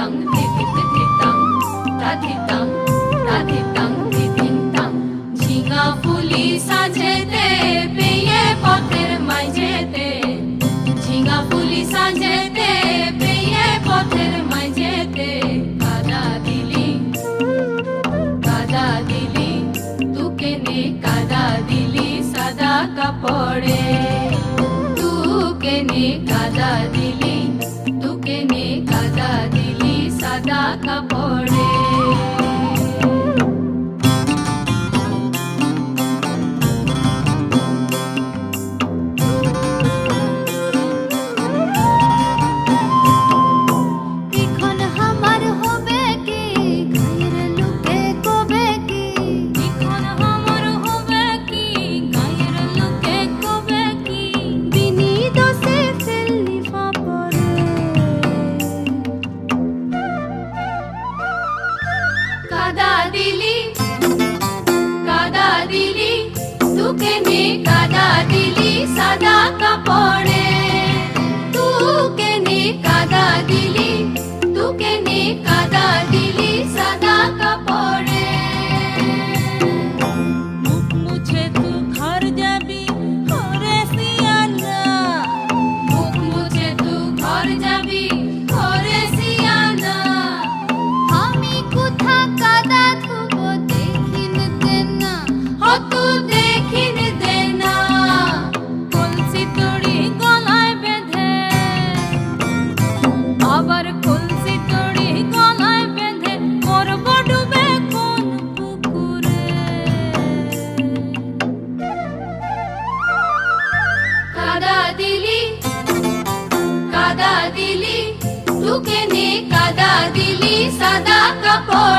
তাং ধিদিত ধিতাং তাধিতাং তাধিতাং ধিদিতাং ঝিঙা ফুলি সাঁঝেতে পেয়ে পথের মাঝেতে ঝিঙা ফুলি সাঁঝেতে পেয়ে পথের মাঝেতে কাদা দিলি তুকে নে কাদা দিলি সাদা কাপড়ে তুকে নে কাদা দিলি সাদা কাপড়ে কাদা দিলি তুকে নে কাদা দিলি সাদা কাপড়ে তুকে নে কাদা দিলি সাদা কাপড়ে মুখ মুছে তু ঘর যাবি ঘরে সিয়ানা মুখ মুছে তু ঘর যাবি ঘরে সিয়ানা আমি কোথা কাদা থুবো দেখিন দেনা তু দেখিন দেনা কলসি তড়ি গলায় বেঁধে আবার কলসি তড়ি গলায় বেঁধে করব ডুবে কোন পুকুরে কাদা দিলি তুকে নে কাদা দিলি সাদা কাপড়